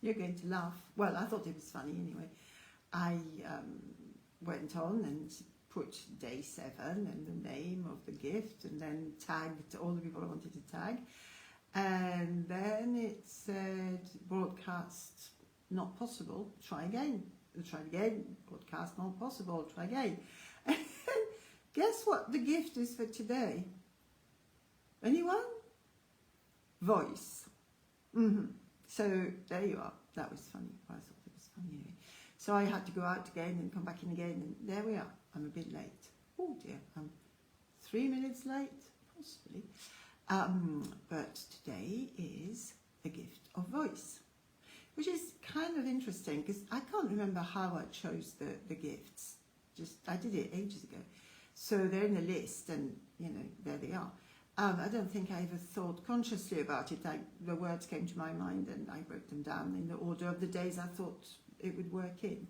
You're going to laugh. Well, I thought it was funny anyway. I went on and put day 7 and the name of the gift, and then tagged all the people I wanted to tag. And then it said, broadcast not possible, try again. I tried again, broadcast not possible, try again. And guess what the gift is for today? Anyone? Voice. So there you are. That was funny. I thought it was funny anyway. So I had to go out again and come back in again, and there we are. I'm a bit late. Oh dear, I'm 3 minutes late, possibly. But today is the gift of voice, which is kind of interesting because I can't remember how I chose the gifts. I did it ages ago. So they're in the list, and there they are. I don't think I ever thought consciously about it. The words came to my mind and I wrote them down in the order of the days I thought it would work in.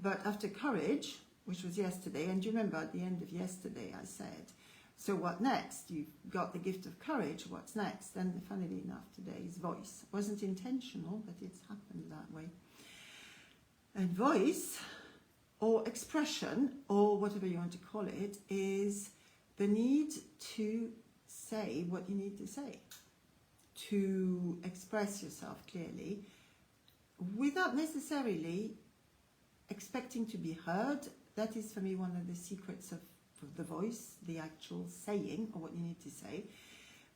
But after courage, which was yesterday, and you remember at the end of yesterday I said, so what next? You've got the gift of courage, what's next? And funnily enough, today is voice. It wasn't intentional, but it's happened that way. And voice, or expression, or whatever you want to call it, is the need to say what you need to say, to express yourself clearly, without necessarily expecting to be heard. That is, for me, one of the secrets of the voice, the actual saying of what you need to say.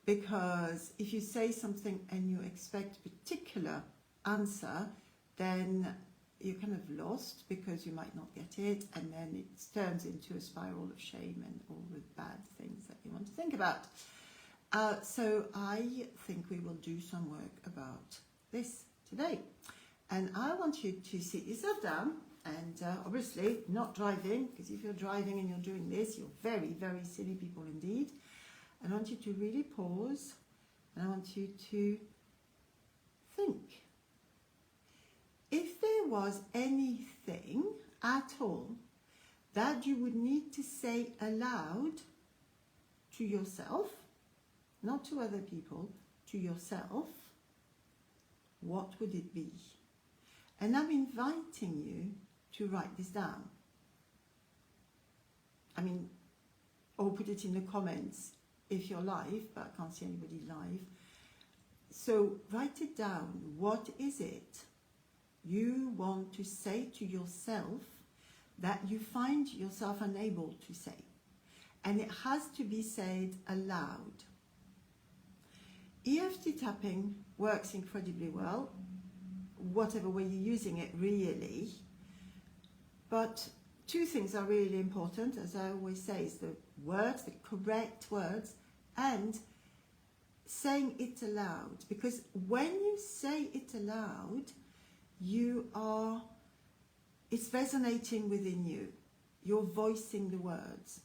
Because if you say something and you expect a particular answer, then you're kind of lost because you might not get it, and then it turns into a spiral of shame and all the bad things that you want to think about. So I think we will do some work about this today. And I want you to sit yourself down, and obviously not driving, because if you're driving and you're doing this, you're very, very silly people indeed. And I want you to really pause, and I want you to think. If there was anything at all that you would need to say aloud to yourself, not to other people, to yourself, what would it be? And I'm inviting you to write this down. Or put it in the comments if you're live, but I can't see anybody live. So write it down. What is it you want to say to yourself that you find yourself unable to say? And it has to be said aloud. EFT tapping works incredibly well, whatever way you're using it, really. But two things are really important, as I always say, is the words, the correct words, and saying it aloud. Because when you say it aloud, it's resonating within you. You're voicing the words.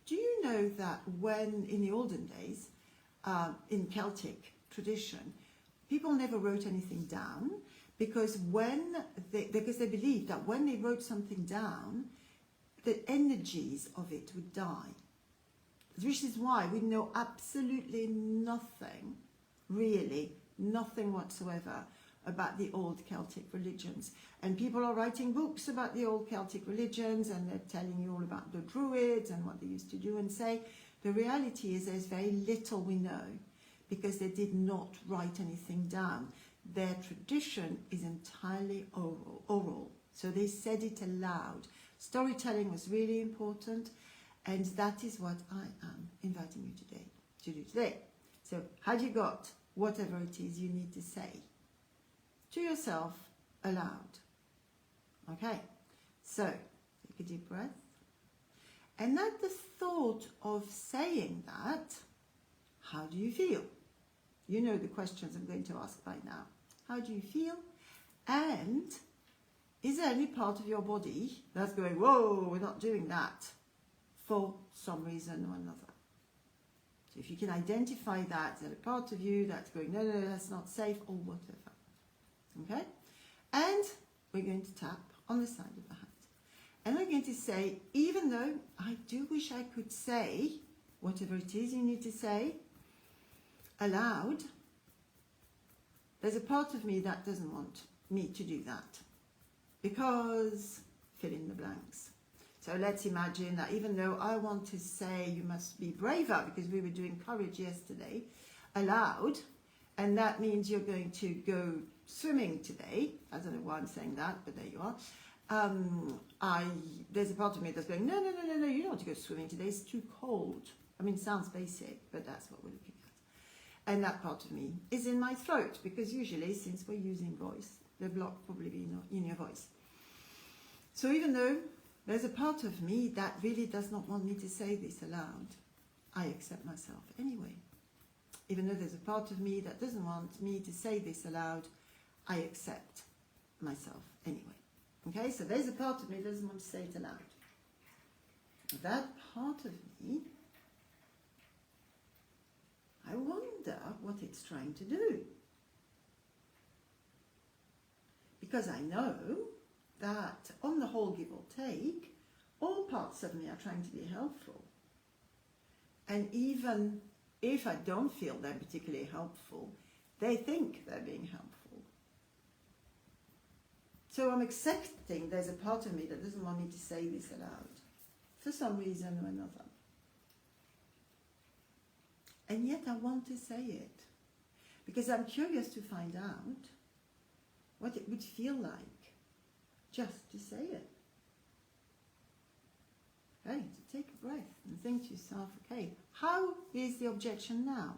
Do you know that when, in the olden days, in Celtic tradition, people never wrote anything down, because they believed that when they wrote something down, the energies of it would die. Which is why we know absolutely nothing, really, nothing whatsoever about the old Celtic religions. And people are writing books about the old Celtic religions, and they're telling you all about the Druids and what they used to do and say. The reality is there's very little we know, because they did not write anything down. Their tradition is entirely oral. So they said it aloud. Storytelling was really important, and that is what I am inviting you to do today. So had you got whatever it is you need to say to yourself aloud? Okay, so take a deep breath. And at the thought of saying that, how do you feel? You know the questions I'm going to ask by now. How do you feel? And is there any part of your body that's going, whoa, we're not doing that, for some reason or another? So if you can identify that, there's a part of you that's going, no, that's not safe, or whatever. Okay? And we're going to tap on the side of the hat. And we're going to say, even though I do wish I could say whatever it is you need to say aloud, there's a part of me that doesn't want me to do that? Because fill in the blanks. So let's imagine that even though I want to say you must be braver, because we were doing courage yesterday, aloud, and that means you're going to go swimming today. I don't know why I'm saying that, but there you are. There's a part of me that's going, no, you don't want to go swimming today, it's too cold. I mean, it sounds basic, but that's what we're looking at. And that part of me is in my throat, because usually, since we're using voice, the block probably be in your voice. So even though there's a part of me that really does not want me to say this aloud, I accept myself anyway. Even though there's a part of me that doesn't want me to say this aloud, I accept myself anyway. Okay, so there's a part of me that doesn't want to say it aloud. That part of me, I wonder what it's trying to do. Because I know that on the whole, give or take, all parts of me are trying to be helpful. And even if I don't feel they're particularly helpful, they think they're being helpful. So I'm accepting there's a part of me that doesn't want me to say this aloud, for some reason or another. And yet I want to say it, because I'm curious to find out what it would feel like just to say it. Okay, to take a breath and think to yourself, okay, how is the objection now?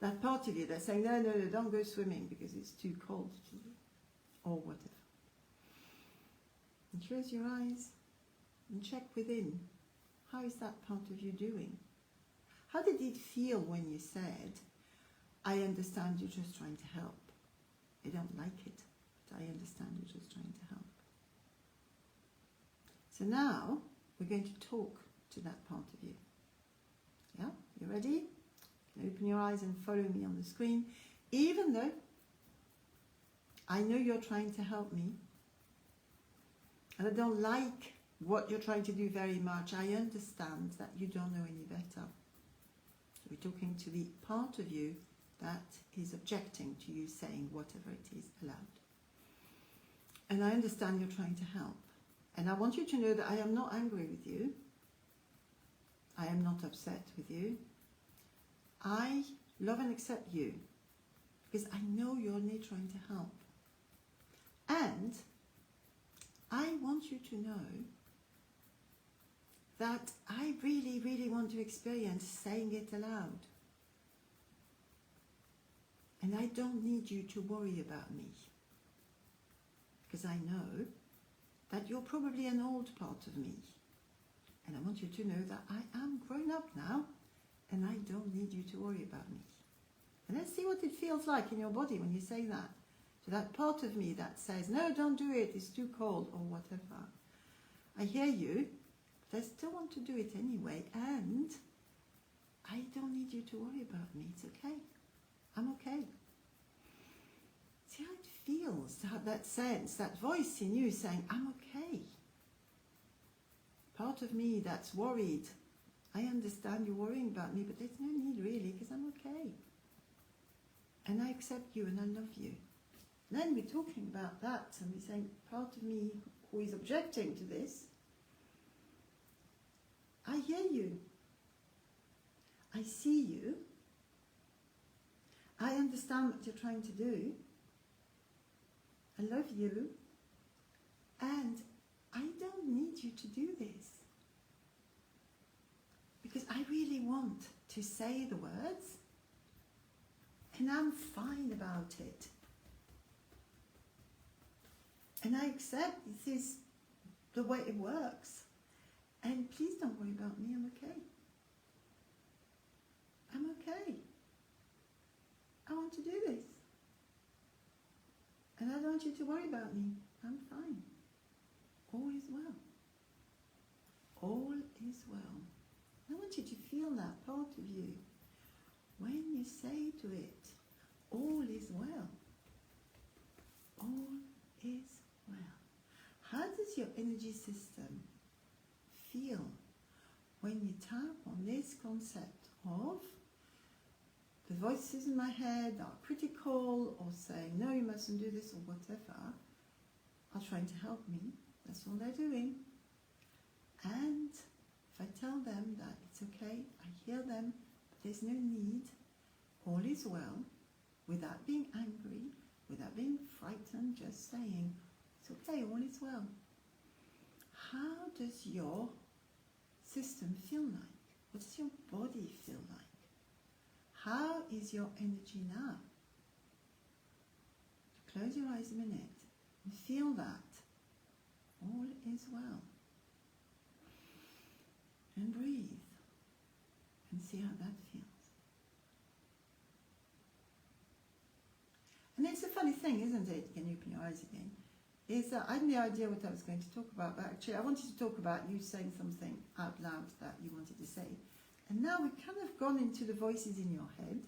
That part of you that's saying, no, don't go swimming because it's too cold to do, or whatever. And close your eyes and check within. How is that part of you doing? How did it feel when you said, I understand you're just trying to help. I don't like it, but I understand you're just trying to help. So now we're going to talk to that part of you. Yeah, you ready? You can open your eyes and follow me on the screen. Even though I know you're trying to help me, and I don't like what you're trying to do very much, I understand that you don't know any better. So we're talking to the part of you that is objecting to you saying whatever it is aloud. And I understand you're trying to help. And I want you to know that I am not angry with you. I am not upset with you. I love and accept you because I know you're only trying to help. And I want you to know that I really, really want to experience saying it aloud. And I don't need you to worry about me, because I know that you're probably an old part of me. And I want you to know that I am grown up now, and I don't need you to worry about me. And let's see what it feels like in your body when you say that. So that part of me that says, no, don't do it, it's too cold, or whatever. I hear you, but I still want to do it anyway, and I don't need you to worry about me. It's okay. I'm okay. See how it feels to have that sense, that voice in you saying, I'm okay. Part of me that's worried, I understand you're worrying about me, but there's no need really, because I'm okay. And I accept you and I love you. And then we're talking about that, and we're saying, part of me who is objecting to this, I hear you. I see you. I understand what you're trying to do. I love you. And I don't need you to do this. Because I really want to say the words. And I'm fine about it. And I accept this is the way it works. And please don't worry about me, I'm okay. I'm okay. I want to do this. And I don't want you to worry about me. I'm fine. All is well. All is well. I want you to feel that part of you. When you say to it, all is well. All is well. How does your energy system feel when you tap on this concept of the the voices in my head are critical or saying, no, you mustn't do this or whatever, are trying to help me. That's all they're doing. And if I tell them that it's okay, I hear them, but there's no need, all is well, without being angry, without being frightened, just saying, it's okay, all is well. How does your system feel like? What does your body feel like? How is your energy now? Close your eyes a minute and feel that. All is well. And breathe and see how that feels. And it's a funny thing, isn't it? Can you open your eyes again? Is that I had no idea what I was going to talk about, but actually I wanted to talk about you saying something out loud that you wanted to say. And now we've kind of gone into the voices in your head,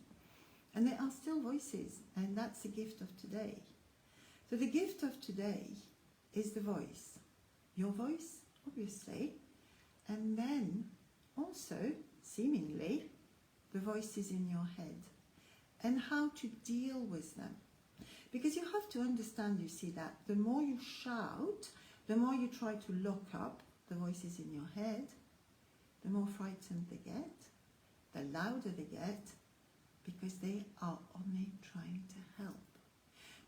and they are still voices, and that's the gift of today. So the gift of today is the voice. Your voice, obviously, and then also, seemingly, the voices in your head, and how to deal with them. Because you have to understand, you see, that the more you shout, the more you try to lock up the voices in your head, the more frightened they get, the louder they get, because they are only trying to help.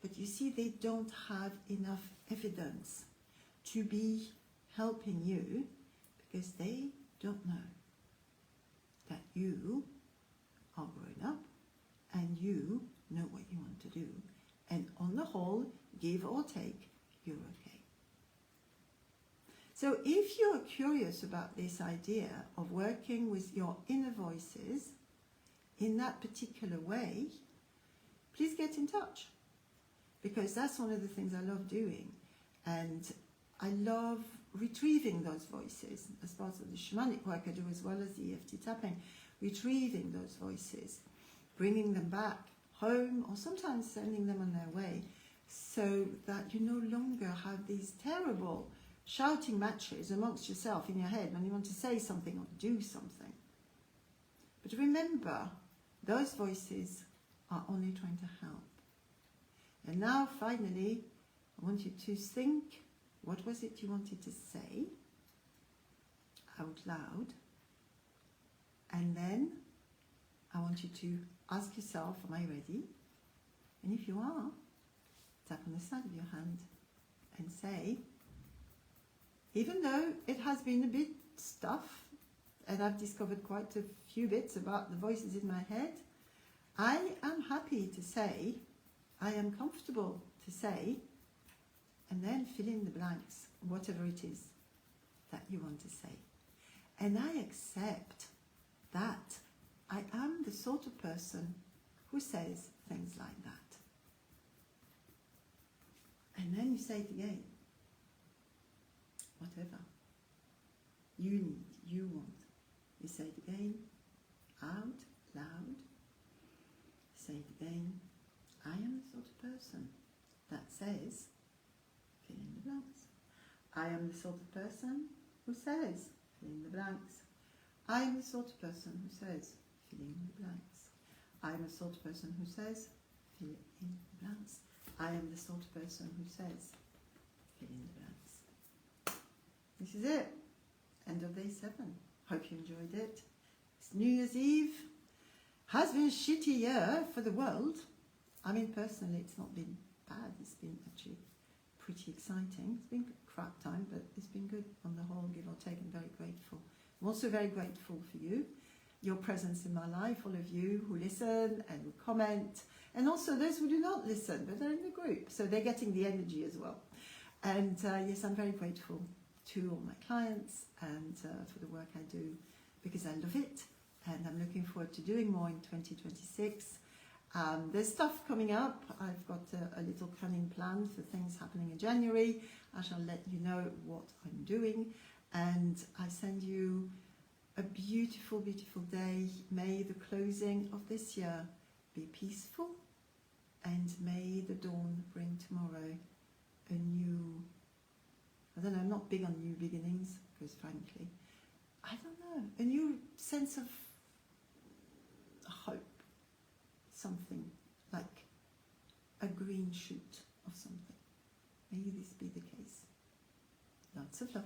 But you see, they don't have enough evidence to be helping you, because they don't know that you are grown up and you know what you want to do. And on the whole, give or take, you're okay. So if you're curious about this idea of working with your inner voices in that particular way, please get in touch. Because that's one of the things I love doing. And I love retrieving those voices as part of the shamanic work I do, as well as the EFT tapping, retrieving those voices, bringing them back home, or sometimes sending them on their way, so that you no longer have these terrible shouting matches amongst yourself in your head when you want to say something or do something. But remember, those voices are only trying to help. And now, finally, I want you to think, what was it you wanted to say out loud? And then I want you to ask yourself, am I ready? And if you are, tap on the side of your hand and say, even though it has been a bit stuff, and I've discovered quite a few bits about the voices in my head, I am happy to say, I am comfortable to say, and then fill in the blanks, whatever it is that you want to say. And I accept that I am the sort of person who says things like that. And then you say it again. Whatever you need, you want. You say it again, out loud. Say it again. I am the sort of person that says, fill in the blanks. I am the sort of person who says, fill in the blanks. I am the sort of person who says, fill in the blanks. I am the sort of person who says, fill in the blanks. I am the sort of person who says, fill in the blanks. This is it. End of day 7. Hope you enjoyed it. It's New Year's Eve. Has been a shitty year for the world. I mean, personally, it's not been bad. It's been actually pretty exciting. It's been a crap time, but it's been good on the whole, give or take. I'm very grateful. I'm also very grateful for you, your presence in my life, all of you who listen and who comment, and also those who do not listen, but they're in the group, so they're getting the energy as well. And yes, I'm very grateful to all my clients and for the work I do, because I love it, and I'm looking forward to doing more in 2026. There's stuff coming up. I've got a little cunning plan for things happening in January. I shall let you know what I'm doing, and I send you a beautiful, beautiful day. May the closing of this year be peaceful, and may the dawn bring tomorrow a new, I don't know, I'm not big on new beginnings, because frankly, I don't know, a new sense of hope something like a green shoot of something. May this be the case. Lots of love.